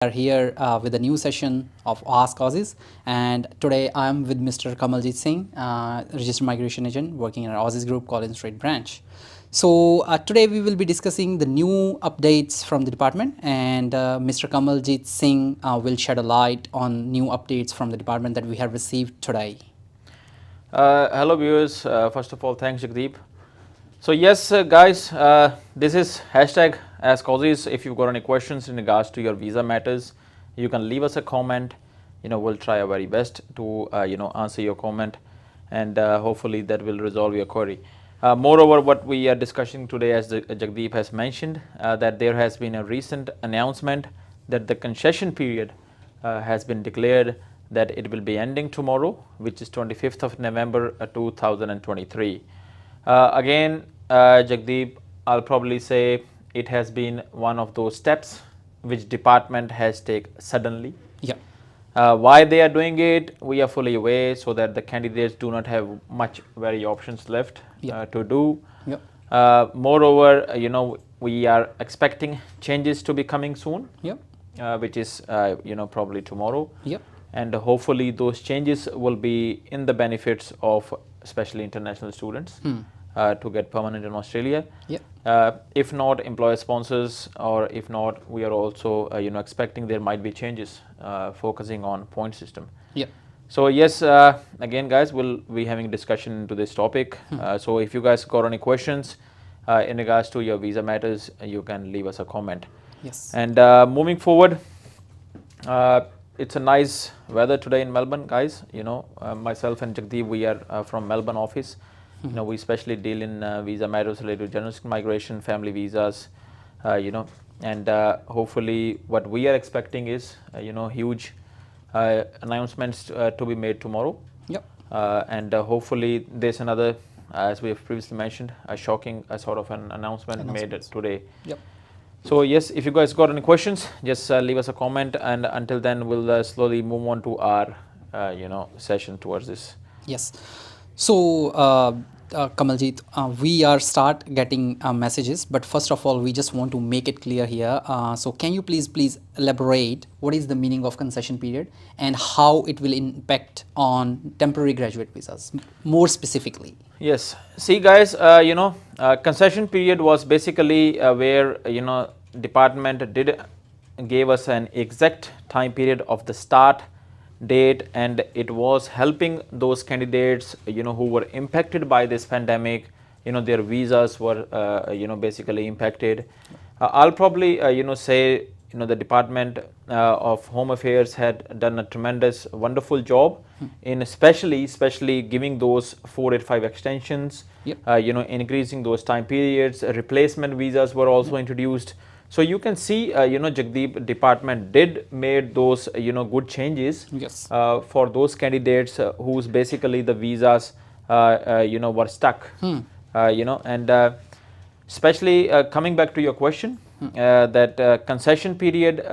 are here with a new session of Aussizz, and today I am with Mr. Kamaljeet Singh, Registered Migration Agent working in our Aussizz Group, Collins Street branch. So today we will be discussing the new updates from the department, and Mr. Kamaljeet Singh will shed a light on new updates from the department that we have received today. Hello viewers, first of all thanks Jagdeep. So yes guys, this is hashtag Ask Aussizz. If you've got any questions in regards to your visa matters, you can leave us a comment. We'll try our very best to answer your comment, and hopefully that will resolve your query. Moreover, what we are discussing today, as Jagdeep has mentioned, that there has been a recent announcement that the concession period has been declared that it will be ending tomorrow, which is 25th of November 2023. Again, Jagdeep, I'll probably say it has been one of those steps which department has taken suddenly. Yeah. Why they are doing it, we are fully aware, so that the candidates do not have much very options left to do. Yeah. Moreover, we are expecting changes to be coming soon, which is probably tomorrow. Yep. And hopefully those changes will be in the benefits of especially international students to get permanent in Australia. Yep. If not, employer sponsors, or if not, we are also expecting there might be changes focusing on point system. Yep. So yes, again guys, we'll be having discussion into this topic. So if you guys got any questions in regards to your visa matters, you can leave us a comment. Yes. And moving forward, it's a nice weather today in Melbourne, guys. Myself and Jagdeep, we are from Melbourne office. We especially deal in visa matters related to general migration, family visas, and hopefully what we are expecting is, huge announcements to be made tomorrow. Yep. And hopefully there's another, as we have previously mentioned, a shocking sort of an announcement made today. Yep. So yes, if you guys got any questions, just leave us a comment, and until then we'll slowly move on to our session towards this. Yes. So Kamaljeet, we are start getting messages, but first of all we just want to make it clear here. So can you please elaborate what is the meaning of concession period and how it will impact on temporary graduate visas more specifically? Yes, see guys, concession period was basically where department gave us an exact time period of the start date, and it was helping those candidates who were impacted by this pandemic. Their visas were basically impacted. I'll probably say the Department of Home Affairs had done a tremendous wonderful job in especially giving those 485 extensions. Increasing those time periods. Replacement visas were also introduced. So you can see, Jagdeep, department did made those, good changes. Yes. For those candidates whose basically the visas, were stuck. And especially coming back to your question, that concession period,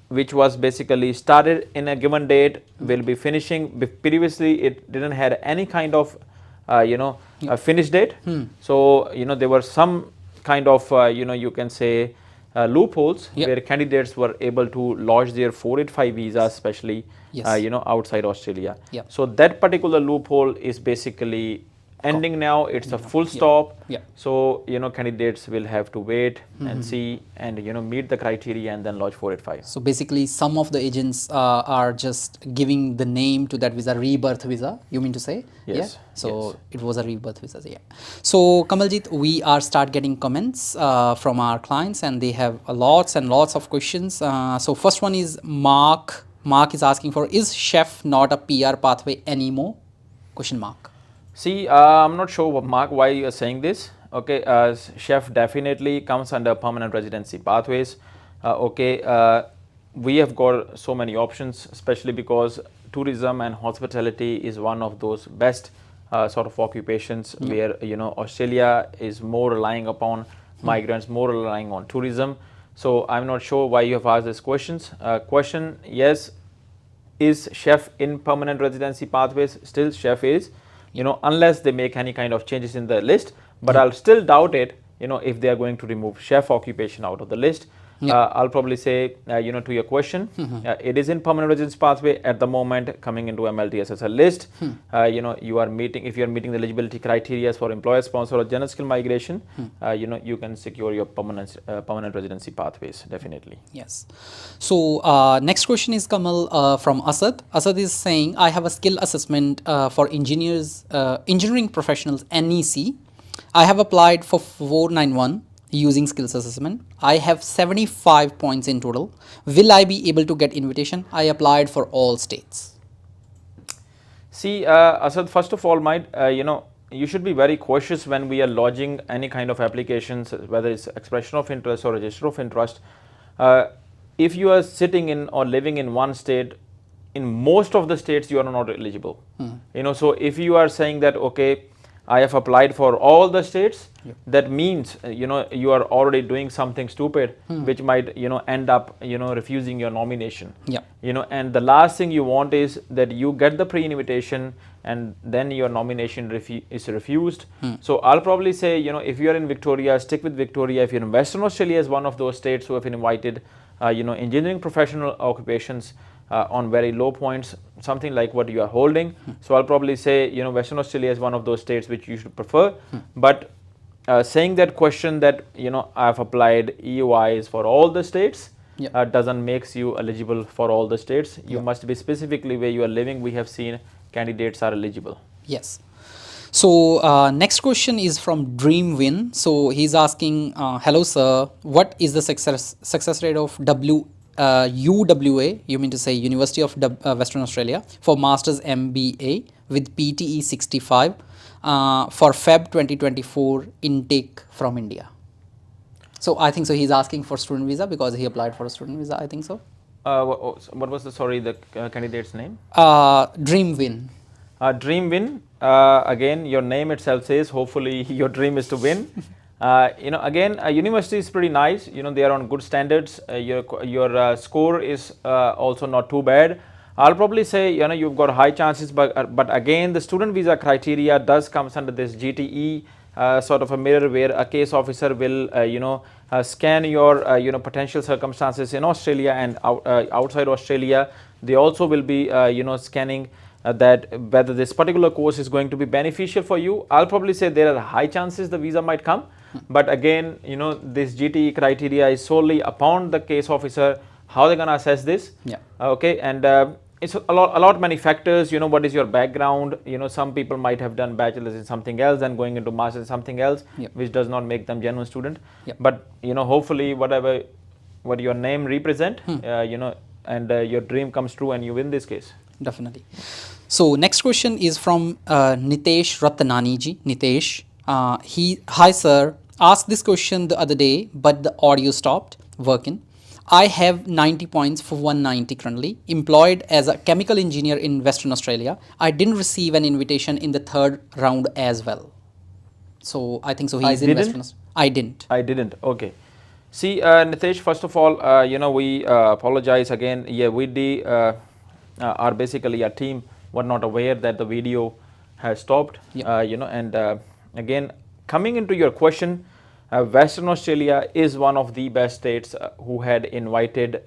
which was basically started in a given date, will be finishing. Previously, it didn't have any kind of, a finish date. So there were some kind of you can say loopholes where candidates were able to lodge their 485 visas, especially outside Australia. So that particular loophole is basically ending now. It's a full stop. So candidates will have to wait and see and meet the criteria and then lodge 485. So basically some of the agents are just giving the name to that visa, rebirth visa, you mean to say? Yes. So it was a rebirth visa. So Kamaljeet, we are start getting comments from our clients, and they have lots and lots of questions. So first one is Mark is asking for, is chef not a PR pathway anymore? Question mark. See, I'm not sure, Mark, why you are saying this. Okay, chef definitely comes under permanent residency pathways. We have got so many options, especially because tourism and hospitality is one of those best sort of occupations where Australia is more relying upon migrants, more relying on tourism. So I'm not sure why you have asked these questions. Question, yes, is chef in permanent residency pathways? Still chef is, unless they make any kind of changes in the list, but I'll still doubt it, if they are going to remove chef occupation out of the list. I'll probably say, to your question, it is in permanent residence pathway at the moment, coming into MLTSSL list. You are meeting, if you are meeting the eligibility criteria for employer sponsor or general skill migration, you can secure your permanent residency pathways, definitely. Yes. So next question is Kamal from Asad. Asad is saying, I have a skill assessment for engineering professionals, NEC. I have applied for 491 using skills assessment. I have 75 points in total. Will I be able to get invitation? I applied for all states. See, Asad, first of all, you should be very cautious when we are lodging any kind of applications, whether it's expression of interest or register of interest. If you are sitting in or living in one state, in most of the states you are not eligible. So if you are saying that, okay, I have applied for all the states, that means you are already doing something stupid, which might end up refusing your nomination. And the last thing you want is that you get the pre-invitation and then your nomination is refused. So I'll probably say, if you are in Victoria, stick with Victoria. If you're in Western Australia, is one of those states who have been invited, engineering professional occupations on very low points, something like what you are holding. So I'll probably say, Western Australia is one of those states which you should prefer. But saying that question that, I've applied EUIs for all the states, doesn't makes you eligible for all the states. You must be specifically where you are living. We have seen candidates are eligible. Yes. So next question is from Dreamwin. So he's asking, hello sir, what is the success rate of UWA, you mean to say University of Western Australia, for Masters MBA with PTE 65 for Feb 2024 intake from India? So I think so he's asking for student visa because he applied for a student visa, I think so. What was the candidate's name? Dreamwin. Dreamwin, again, your name itself says hopefully your dream is to win. Again, university is pretty nice. They are on good standards. Your score is also not too bad. I'll probably say, you've got high chances, but again, the student visa criteria does comes under this GTE sort of a mirror where a case officer will, scan your, potential circumstances in Australia and outside Australia. They also will be, scanning that whether this particular course is going to be beneficial for you. I'll probably say there are high chances the visa might come. But again, this GTE criteria is solely upon the case officer, how they're going to assess this. Okay, and it's a lot many factors. What is your background? Some people might have done bachelor's in something else and going into master's in something else, which does not make them genuine student. But hopefully what your name represent, and your dream comes true and you win this case. Definitely. So next question is from Nitesh Ratnani ji. Nitesh, hi sir, asked this question the other day, but the audio stopped working. I have 90 points for 190 currently, employed as a chemical engineer in Western Australia. I didn't receive an invitation in the third round as well. So I think so he's in Western Australia. I didn't. Okay. See, Nitesh, first of all, we apologize again. Yeah, we are basically a team were not aware that the video has stopped. And again, coming into your question, Western Australia is one of the best states who had invited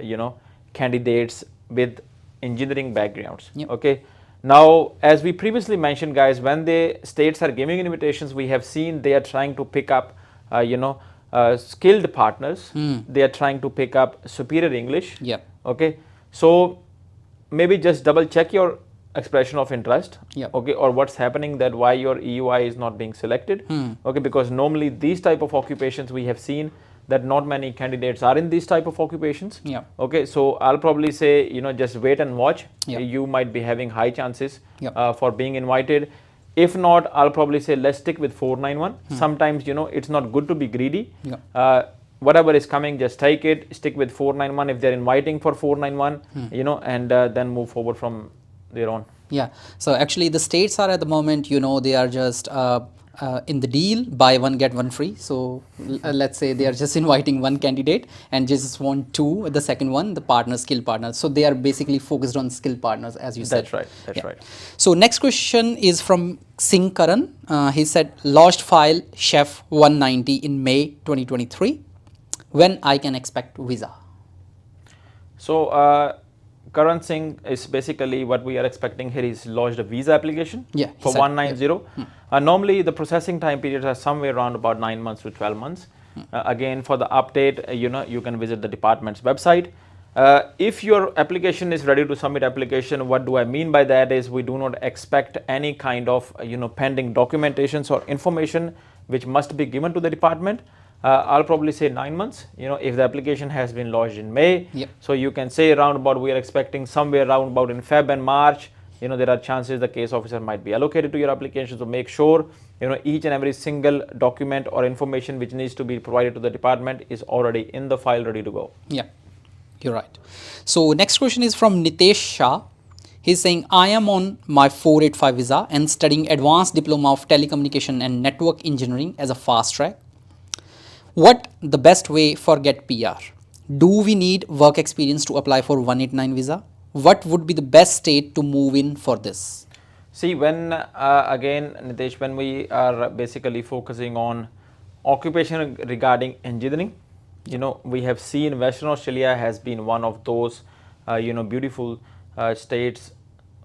candidates with engineering backgrounds. Okay, now as we previously mentioned, guys, when the states are giving invitations, we have seen they are trying to pick up skilled partners. They are trying to pick up superior English. Okay, so maybe just double check your expression of interest, okay, or what's happening, that why your EUI is not being selected. Okay, because normally these type of occupations we have seen that not many candidates are in these type of occupations. Okay, so I'll probably say just wait and watch. You might be having high chances for being invited. If not, I'll probably say let's stick with 491. Sometimes it's not good to be greedy. Whatever is coming, just take it, stick with 491 if they're inviting for 491, and then move forward from their own. So actually the states are at the moment, they are just in the deal, buy one get one free. So let's say they are just inviting one candidate and just want the second one, the partner, skill partners. So they are basically focused on skill partners, as you said. That's right. So next question is from Singh Karan. He said, lodged file chef 190 in May 2023. when I can expect visa? So Karan Singh is basically what we are expecting here is lodged a visa application Yeah, for said, 190. Normally the processing time periods are somewhere around about 9 months to 12 months. Again, for the update, you can visit the department's website. If your application is ready to submit application, what do I mean by that is we do not expect any kind of pending documentations or information which must be given to the department. I'll probably say 9 months. If the application has been lodged in May, so you can say around about we are expecting somewhere around about in Feb and March. There are chances the case officer might be allocated to your application. So make sure each and every single document or information which needs to be provided to the department is already in the file, ready to go. Yeah, you're right. So next question is from Nitesh Shah. He's saying, I am on my 485 visa and studying advanced diploma of telecommunication and network engineering as a fast track. What the best way for get PR? Do we need work experience to apply for 189 visa? What would be the best state to move in for this? See, when again, Nitesh, when we are basically focusing on occupation regarding engineering, we have seen Western Australia has been one of those, beautiful states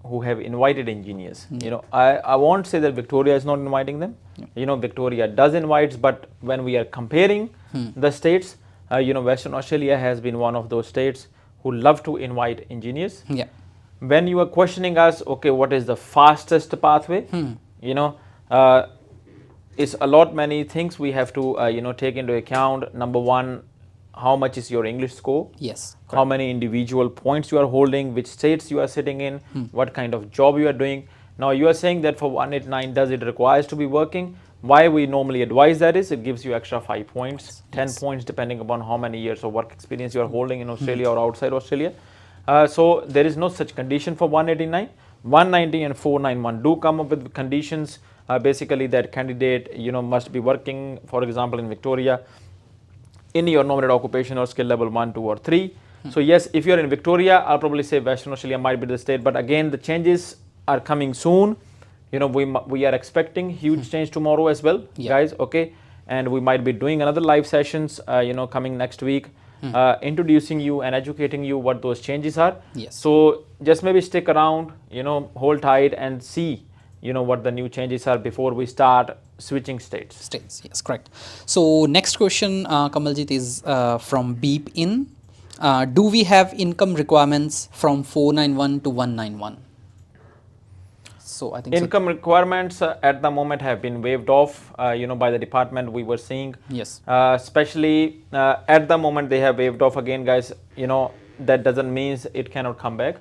who have invited engineers. I won't say that Victoria is not inviting them. Victoria does invite, but when we are comparing the states, Western Australia has been one of those states who love to invite engineers. Yeah. When you are questioning us, okay, what is the fastest pathway? It's a lot many things we have to take into account. Number one, how much is your English score? Yes. How many individual points you are holding, which states you are sitting in, what kind of job you are doing. Now you are saying that for 189, does it requires to be working? Why we normally advise that is it gives you extra 5 points, 10 points depending upon how many years of work experience you are holding in Australia or outside Australia. So there is no such condition for 189. 190 and 491 do come up with conditions, basically that candidate must be working, for example, in Victoria in your nominated occupation or skill level 1, 2 or 3. So yes, if you are in Victoria, I'll probably say Western Australia might be the state, but again the changes are coming soon. We are expecting huge change tomorrow as well, guys, okay, and we might be doing another live sessions coming next week, introducing you and educating you what those changes are. Yes. So just maybe stick around, hold tight and see what the new changes are before we start switching states. Yes, correct. So next question, Kamaljeet, is from Beep In. Do we have income requirements from 491 to 191? So I think income requirements at the moment have been waived off, by the department. We were seeing, yes, especially at the moment they have waived off. Again, guys, that doesn't mean it cannot come back.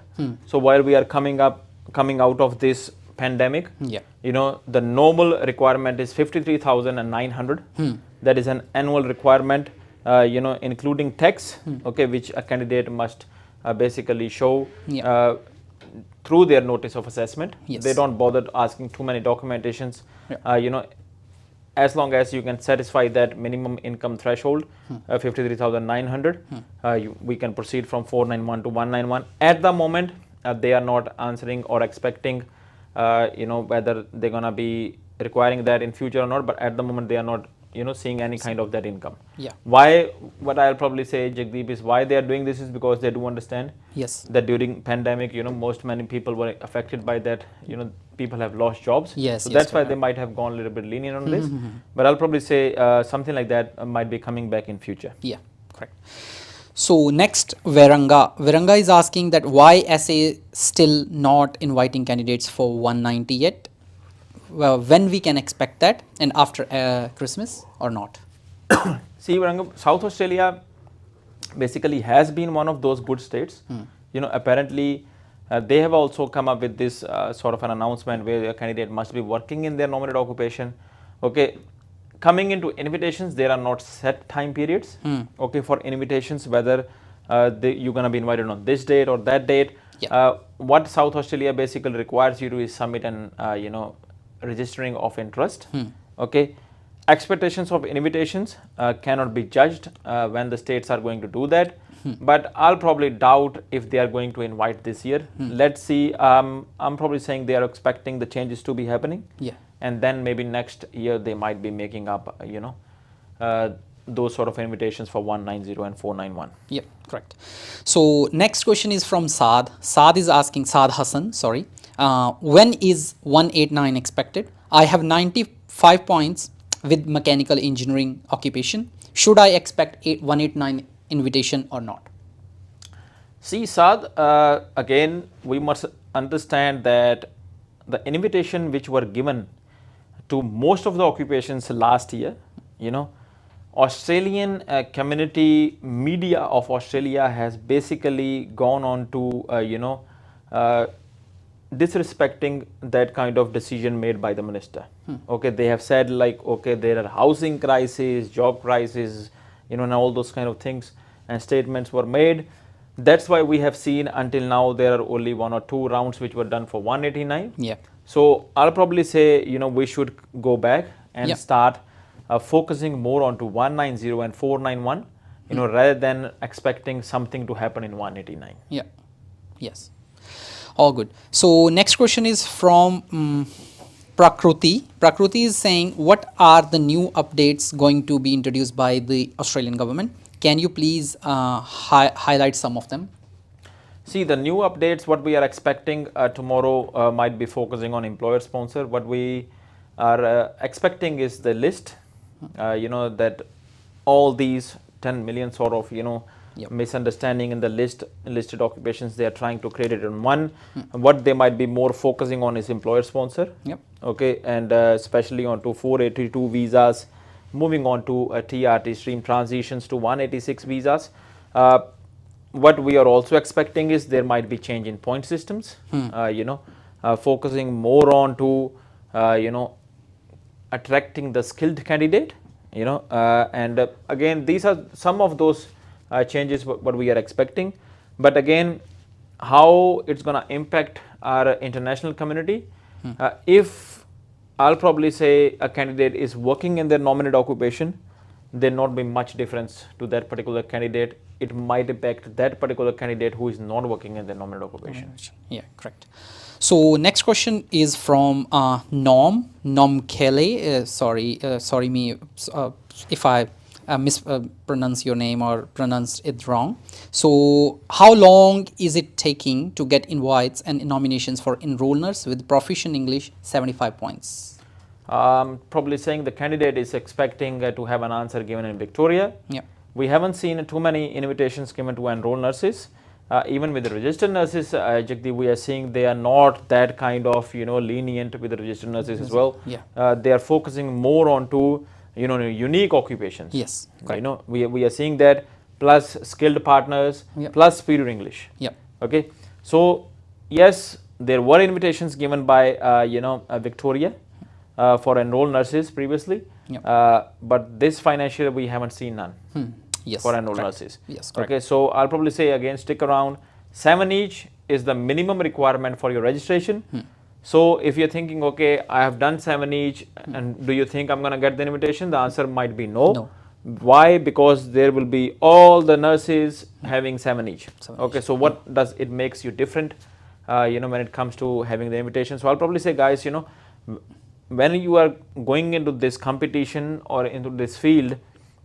So while we are coming out of this pandemic, the normal requirement is 53,900. That is an annual requirement, including tax, okay, which a candidate must basically show through their notice of assessment. They don't bother asking too many documentations. As long as you can satisfy that minimum income threshold, 53,900, we can proceed from 491 to 191. At the moment, they are not answering or expecting whether they're gonna be requiring that in future or not, but at the moment they are not seeing any kind of that income. Why? What I'll probably say, Jagdeep, is why they are doing this is because they do understand that during pandemic, many people were affected by that. People have lost jobs. So that's why they might have gone a little bit lenient on this. But I'll probably say something like that might be coming back in future. Yeah, correct. So next, Viranga is asking that why SA still not inviting candidates for 190 yet? Well, when we can expect that, and after Christmas or not? See, Viranga, South Australia basically has been one of those good states. Apparently they have also come up with this sort of an announcement where a candidate must be working in their nominated occupation. Okay. Coming into invitations, there are not set time periods, okay, for invitations, whether you're going to be invited on this date or that date. What South Australia basically requires you to is submit an, registering of interest. Okay. Expectations of invitations cannot be judged when the states are going to do that. But I'll probably doubt if they are going to invite this year. Let's see. I'm probably saying they are expecting the changes to be happening. And then maybe next year they might be making up, those sort of invitations for 190 and 491. Yep, correct. So next question is from Saad. Saad is asking, Saad Hassan, sorry. When is 189 expected? I have 95 points with mechanical engineering occupation. Should I expect 189 invitation or not? See, Saad, again, we must understand that the invitation which were given to most of the occupations last year, you know, Australian community media of Australia has basically gone on to, disrespecting that kind of decision made by the minister. Okay, they have said like, okay, there are housing crisis, job crisis, you know, and all those kind of things, and statements were made. That's why we have seen until now there are only 1 or 2 rounds which were done for 189. Yeah. So I'll probably say, you know, we should go back and start focusing more onto 190 and 491, you know, rather than expecting something to happen in 189. Yeah. Yes. All good. So next question is from Prakruti. Prakruti is saying, what are the new updates going to be introduced by the Australian government? Can you please highlight some of them? See, the new updates, what we are expecting tomorrow might be focusing on employer sponsor. What we are expecting is the list, you know, that all these 10 million sort of, you know, misunderstanding in the listed occupations, they are trying to create it in one. What they might be more focusing on is employer sponsor. Yep. Okay, and especially onto 482 visas, moving on to TRT stream transitions to 186 visas. What we are also expecting is there might be change in point systems, you know, focusing more on to, you know, attracting the skilled candidate, you know, and again, these are some of those changes what we are expecting. But again, how it's going to impact our international community, if I'll probably say a candidate is working in their nominated occupation, there not be much difference to that particular candidate. It might impact that particular candidate who is not working in their nominated occupation. Yeah, correct. So next question is from Nom Kelly. Sorry me if I mispronounce your name or pronounced it wrong. So how long is it taking to get invites and nominations for enrollers with proficient English 75 points? Probably saying the candidate is expecting to have an answer given in Victoria. Yeah. We haven't seen too many invitations given to enroll nurses. Even with the registered nurses, Jagdeep, we are seeing they are not that kind of, you know, lenient with the registered nurses as well. Yeah. They are focusing more on to, you know, unique occupations. Yes. You know, we are seeing that, plus skilled partners, plus superior English. Yeah. Okay. So yes, there were invitations given by, you know, Victoria for enrolled nurses previously. But this financial year we haven't seen none. Yes, for enrolled correct. nurses. Yes, correct. Okay, so I'll probably say again, stick around. 7 each is the minimum requirement for your registration. So if you're thinking, okay, I have done 7 each, and do you think I'm going to get the invitation? The answer might be no. No. Why? Because there will be all the nurses having 7 each. Okay, so what does it makes you different, you know, when it comes to having the invitation? So I'll probably say, guys, you know, when you are going into this competition or into this field,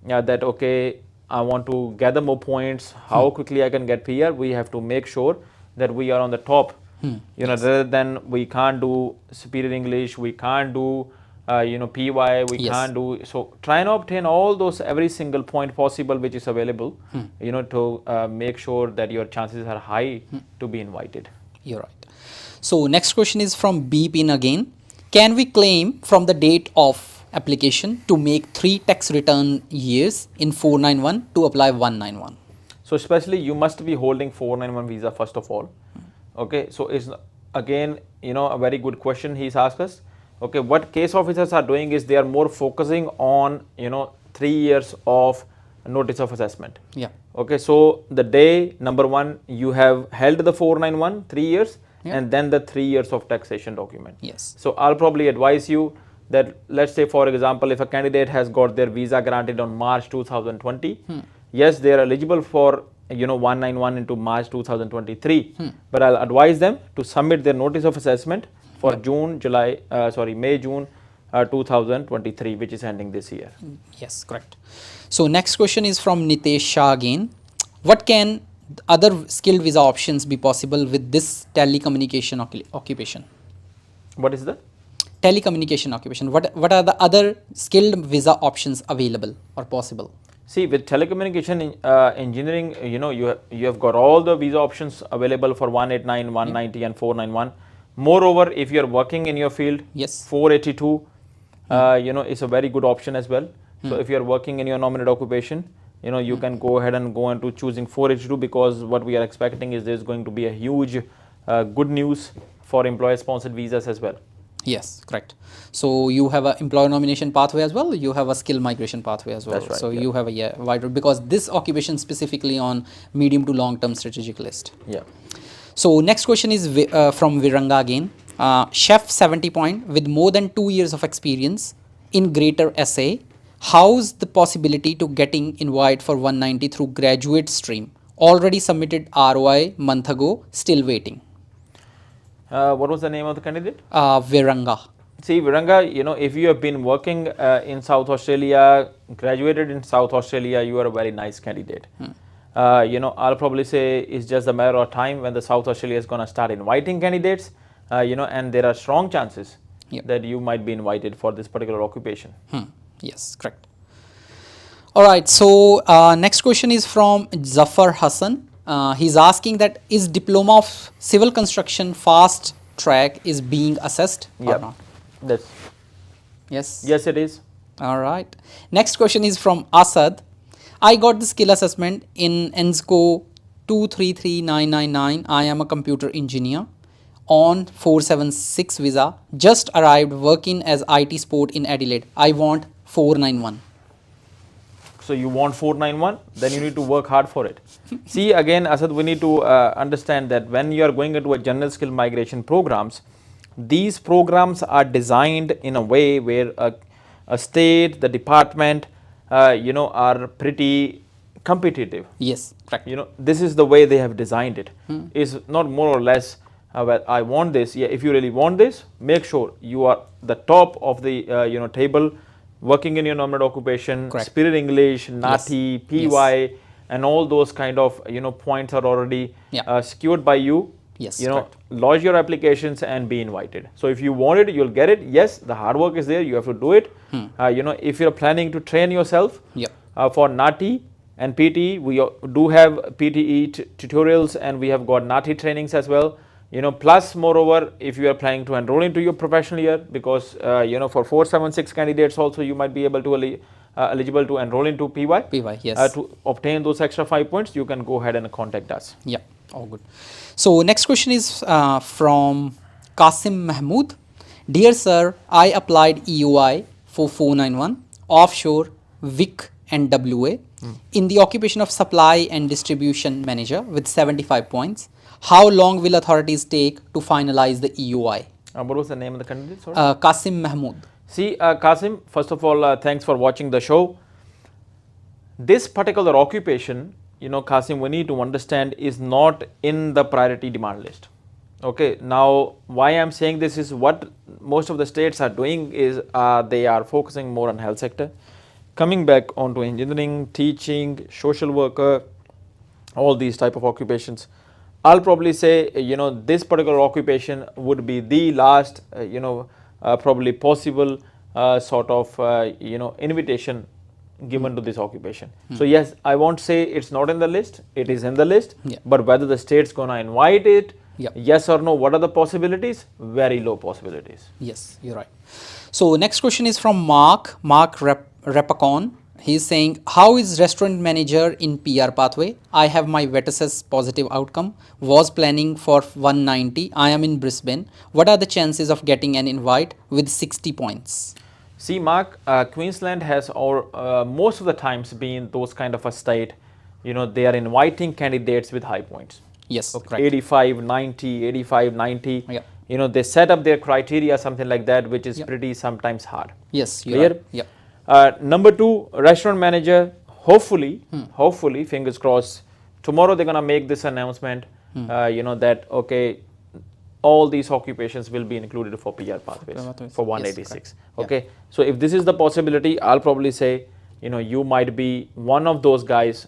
that okay, I want to gather more points, how quickly I can get PR, we have to make sure that we are on the top, you know, rather than we can't do superior English, we can't do, you know, PY, we can't do, so try and obtain all those, every single point possible which is available, you know, to make sure that your chances are high to be invited. You're right. So next question is from B Pin again. Can we claim from the date of application to make 3 tax return years in 491 to apply 191? So especially you must be holding 491 visa first of all. Okay, so it's again, you know, a very good question he's asked us. Okay, what case officers are doing is they are more focusing on, you know, 3 years of notice of assessment. Yeah. Okay, so the day number 1 you have held the 491 3 years, and then the 3 years of taxation document. Yes. So I'll probably advise you that, let's say for example, if a candidate has got their visa granted on March 2020, yes, they are eligible for, you know, 191 into March 2023, but I'll advise them to submit their notice of assessment for May, June 2023, which is ending this year. Yes, correct. So next question is from Nitesh Shah again. What can other skilled visa options be possible with this telecommunication occupation? What is the? Telecommunication occupation. What are the other skilled visa options available or possible? See, with telecommunication engineering, you have got all the visa options available for 189, 190, and 491. Moreover, if you are working in your field, Yes. 482, is a very good option as well. So if you are working in your nominated occupation, you can go ahead and go into choosing 482, because what we are expecting is there's going to be a huge good news for employer-sponsored visas as well. Yes, correct. So you have an employer nomination pathway as well. You have a skill migration pathway as well. That's right, So yeah. you have a wider, because this occupation specifically on medium to long term strategic list. Yeah. So next question is from Viranga again. Chef 70 point with more than 2 years of experience in Greater SA. How's the possibility to getting invite for 190 through graduate stream? Already submitted ROI month ago, still waiting. What was the name of the candidate? Viranga. See, Viranga, if you have been working in South Australia, graduated in South Australia, you are a very nice candidate. I'll probably say it's just a matter of time when the South Australia is going to start inviting candidates, and there are strong chances that you might be invited for this particular occupation. Yes, correct. All right. So next question is from Zafar Hassan. He's asking that is Diploma of Civil Construction fast track is being assessed or not? Yes. Yes, it is. All right. Next question is from Aussizz. I got the skill assessment in ENSCO 233999. I am a computer engineer on 476 visa. Just arrived working as IT support in Adelaide. I want 491. So you want 491, then you need to work hard for it. See, again, Asad, we need to understand that when you are going into a general skill migration programs, these programs are designed in a way where a state, the department, are pretty competitive. Yes, correct. This is the way they have designed it. It's not more or less, well, I want this. Yeah, if you really want this, make sure you are the top of the table, working in your nominated occupation, Correct. Spirit English, NATI, PY, and all those kind of points are already secured by you. Yes, lodge your applications and be invited. So if you want it, you'll get it. Yes, the hard work is there. You have to do it. If you're planning to train yourself for NATI and PTE, we do have PTE tutorials, and we have got NATI trainings as well. Plus, moreover, if you are planning to enroll into your professional year, because for 476 candidates also you might be able to eligible to enroll into PY. Yes. To obtain those extra 5 points, you can go ahead and contact us. Yeah, all good. So next question is from Qasim Mahmood. Dear sir, I applied EOI for 491 offshore WIC and WA in the occupation of supply and distribution manager with 75 points. How long will authorities take to finalize the EOI? What was the name of the candidate? Sorry? Qasim Mahmood. See, Qasim, first of all, thanks for watching the show. This particular occupation, Qasim, we need to understand is not in the priority demand list. Okay, now why I'm saying this is what most of the states are doing is they are focusing more on health sector, coming back onto engineering, teaching, social worker, all these type of occupations. I'll probably say, this particular occupation would be the last, probably possible sort of, invitation given to this occupation. So yes, I won't say it's not in the list, it is in the list, but whether the state's gonna invite it, yes or no, what are the possibilities? Very low possibilities. Yes, you're right. So next question is from Mark Repacon. He's saying, how is restaurant manager in PR pathway? I have my VETSS positive outcome, was planning for 190. I am in Brisbane. What are the chances of getting an invite with 60 points? See, Mark, Queensland has most of the times been those kind of a state, they are inviting candidates with high points. Yes, okay. correct. 85, 90, 85, 90. They set up their criteria, something like that, which is pretty sometimes hard. Yes, you're right. Number two, restaurant manager, hopefully, fingers crossed, tomorrow they're going to make this announcement, that, okay, all these occupations will be included for PR pathways pathways. for Yes, 186. correct. Okay, so if this is the possibility, I'll probably say, you might be one of those guys,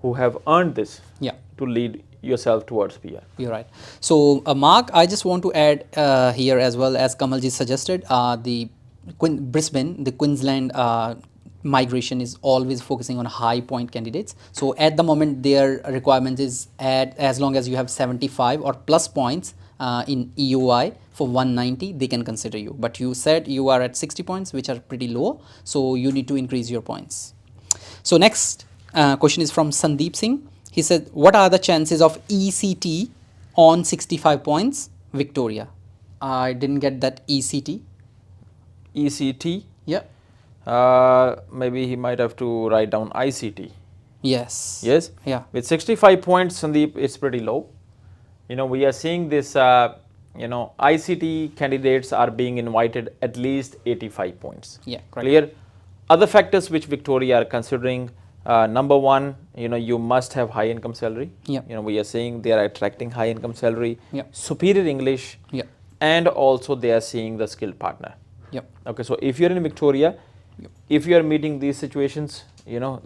who have earned this Yeah. to lead yourself towards PR. You're right. So, Mark, I just want to add here as well, as Kamaljeet suggested, the Brisbane, the Queensland migration is always focusing on high point candidates. So, at the moment, their requirement is as long as you have 75 or plus points in EOI for 190, they can consider you. But you said you are at 60 points, which are pretty low. So, you need to increase your points. So, next question is from Sandeep Singh. He said, what are the chances of ECT on 65 points, Victoria? I didn't get that ECT. ECT? Yeah. Maybe he might have to write down ICT. Yes. Yes? Yeah. With 65 points, Sandeep, it's pretty low. We are seeing this, ICT candidates are being invited at least 85 points. Yeah, correct. Clear? Other factors which Victoria are considering, number one, you must have high income salary. Yeah. We are saying they are attracting high income salary, Yeah. superior English, Yeah. and also they are seeing the skilled partner. Yep. Okay, so if you're in Victoria, if you are meeting these situations,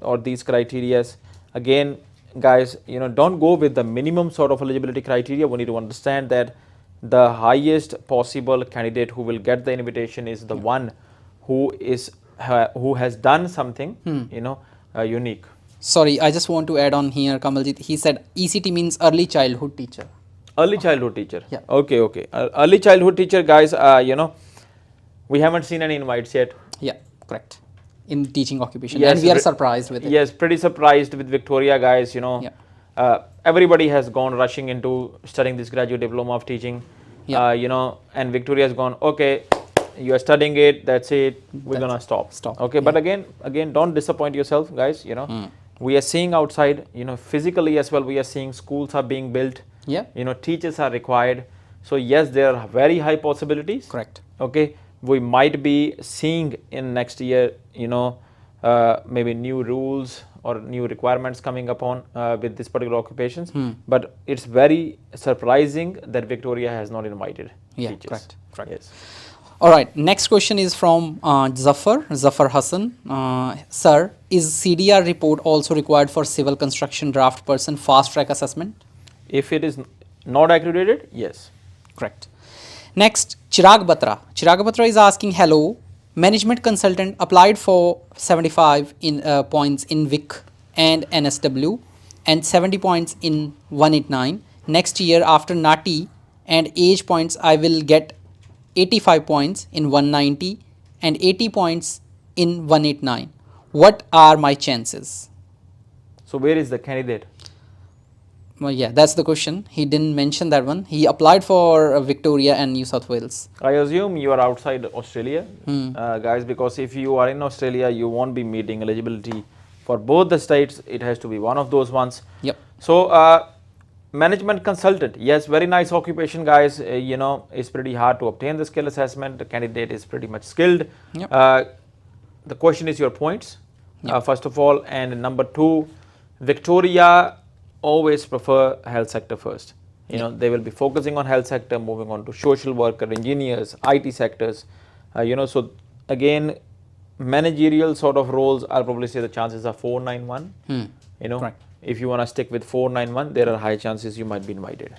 or these criterias, again, guys, don't go with the minimum sort of eligibility criteria. We need to understand that the highest possible candidate who will get the invitation is the one who has done something, unique. Sorry, I just want to add on here, Kamaljeet. He said ECT means early childhood teacher. Early childhood teacher. Yeah. Okay. Early childhood teacher, guys, we haven't seen any invites yet. Yeah, correct. In teaching occupation. Yes, and we are surprised with it. Yes, pretty surprised with Victoria, guys. Everybody has gone rushing into studying this graduate diploma of teaching. Yeah. And Victoria has gone, okay, you are studying it, that's it, we're gonna stop. Okay, but again, don't disappoint yourself, guys. We are seeing outside, physically as well, we are seeing schools are being built. Yeah. Teachers are required. So yes, there are very high possibilities. Correct. Okay, we might be seeing in next year, maybe new rules or new requirements coming upon with this particular occupations. But it's very surprising that Victoria has not invited teachers. Correct. Yes. All right, next question is from Zafar Hassan. Sir, is CDR report also required for civil construction draft person fast track assessment? If it is not accredited, yes. Correct. Next, Chirag Batra. Chirag Batra is asking, hello, management consultant applied for 75 points in VIC and NSW and 70 points in 189. Next year after NATI and age points, I will get 85 points in 190 and 80 points in 189. What are my chances? So where is the candidate? Well, yeah, that's the question. He didn't mention that one. He applied for Victoria and New South Wales. I assume you are outside Australia, guys, because if you are in Australia, you won't be meeting eligibility for both the states. It has to be one of those ones. Yep. So, management consultant, yes, very nice occupation, guys. It's pretty hard to obtain the skill assessment. The candidate is pretty much skilled. Yep. The question is your points, Yep. first of all, and number two, Victoria always prefer health sector first. They will be focusing on health sector, moving on to social worker, engineers, IT sectors. So again, managerial sort of roles, I'll probably say the chances are 491. Correct. If you want to stick with 491, there are high chances you might be invited.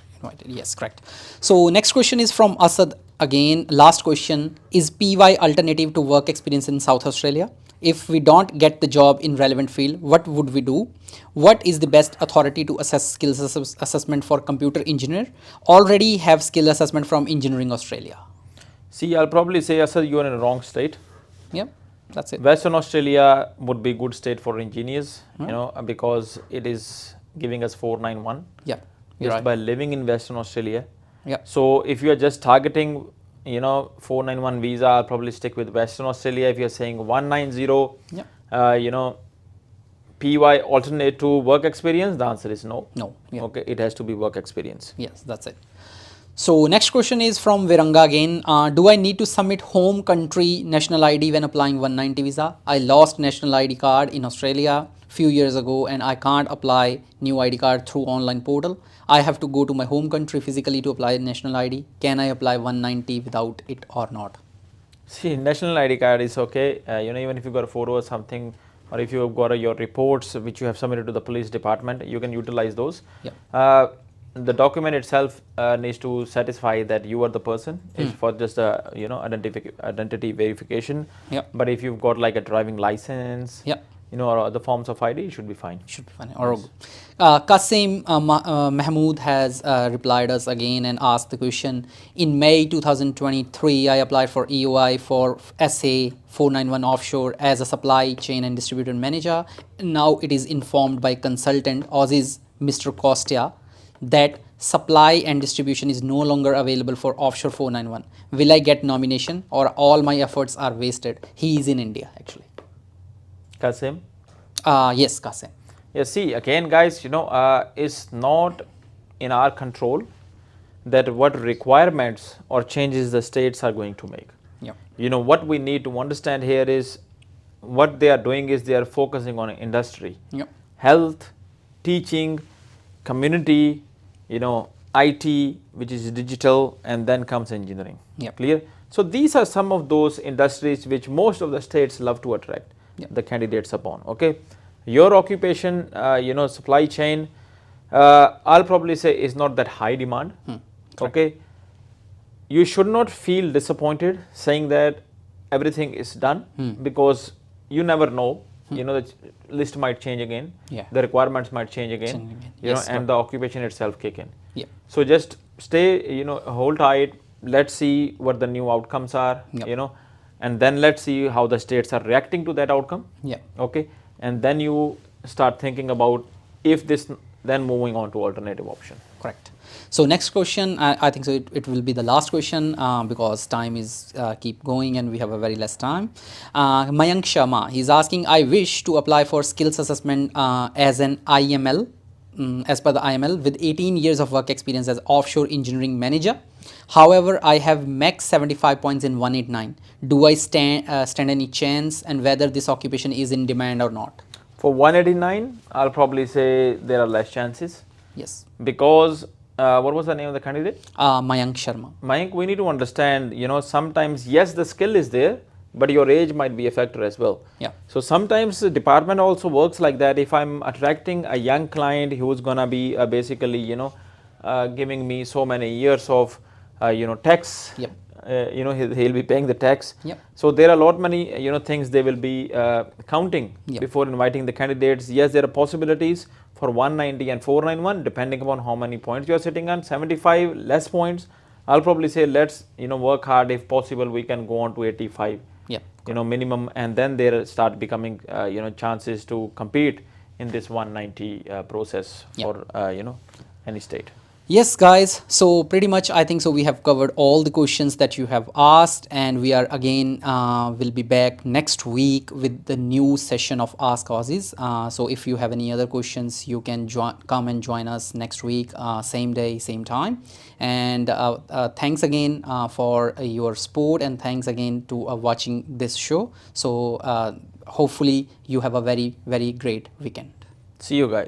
Yes, correct. So next question is from Asad again. Last question, is PY alternative to work experience in South Australia? If we don't get the job in relevant field, what would we do? What is the best authority to assess skills assessment for computer engineer? Already have skill assessment from Engineering Australia. See, I'll probably say, Asad, you are in a wrong state. Yeah, that's it. Western Australia would be good state for engineers, because it is giving us 491. Yeah, just right. by living in Western Australia. Yeah. So if you are just targeting, 491 visa, I'll probably stick with Western Australia. If you're saying 190, PY alternate to work experience, the answer is no. No. Yeah. Okay, it has to be work experience. Yes, that's it. So next question is from Viranga again. Do I need to submit home country national ID when applying 190 visa? I lost national ID card in Australia. few years ago and I can't apply new ID card through online portal. I have to go to my home country physically to apply national ID. Can I apply 190 without it or not? See, national ID card is okay. Even if you got a photo or something, or if you have got your reports which you have submitted to the police department, you can utilize those. Yeah. The document itself needs to satisfy that you are the person. It's for just a identity verification. Yeah. But if you've got like a driving license, Yeah. or other forms of ID, it should be fine. Should be fine. Or Qasim Mahmood has replied us again and asked the question. In May 2023, I applied for EOI for SA 491 Offshore as a supply chain and distributor manager. Now it is informed by consultant Aussizz Mr. Costia that supply and distribution is no longer available for Offshore 491. Will I get nomination or all my efforts are wasted? He is in India actually. Kasim? Yes, Qasim. Yeah, see, again guys, it's not in our control that what requirements or changes the states are going to make. Yeah. What we need to understand here is what they are doing is they are focusing on industry, Yep. health, teaching, community, IT, which is digital, and then comes engineering. Yep. Clear? So these are some of those industries which most of the states love to attract the candidates upon. Okay, your occupation, supply chain, I'll probably say is not that high demand. Okay, you should not feel disappointed saying that everything is done because you never know. The list might change again. Yeah. The requirements might change again. Yes, and the occupation itself kick in. Yeah. So just stay, hold tight. Let's see what the new outcomes are. Yep. And then let's see how the states are reacting to that outcome. Yeah. Okay, and then you start thinking about if this, then moving on to alternative option. Correct. So next question, I think so it will be the last question because time is keep going and we have a very less time. Mayank Sharma, he's asking, I wish to apply for skills assessment as an IML, as per the IML with 18 years of work experience as offshore engineering manager. However, I have max 75 points in 189. Do I stand any chance, and whether this occupation is in demand or not? For 189, I'll probably say there are less chances. Yes. Because what was the name of the candidate? Mayank Sharma. Mayank, we need to understand, sometimes yes, the skill is there, but your age might be a factor as well. Yeah. So sometimes the department also works like that. If I'm attracting a young client who's gonna be basically, giving me so many years of, tax. Yep. He'll be paying the tax. Yep. So there are a lot many things they will be counting Yep. before inviting the candidates. Yes, there are possibilities for 190 and 491 depending upon how many points you are sitting on. 75 less points, I'll probably say let's work hard. If possible, we can go on to 85. Yeah. Minimum, and then there start becoming chances to compete in this 190 process for any state. Yes, guys. So pretty much, I think so we have covered all the questions that you have asked, and we are again will be back next week with the new session of Ask Aussizz. So if you have any other questions, you can come and join us next week, same day, same time. And thanks again for your support, and thanks again to watching this show. So hopefully you have a very, very great weekend. See you guys.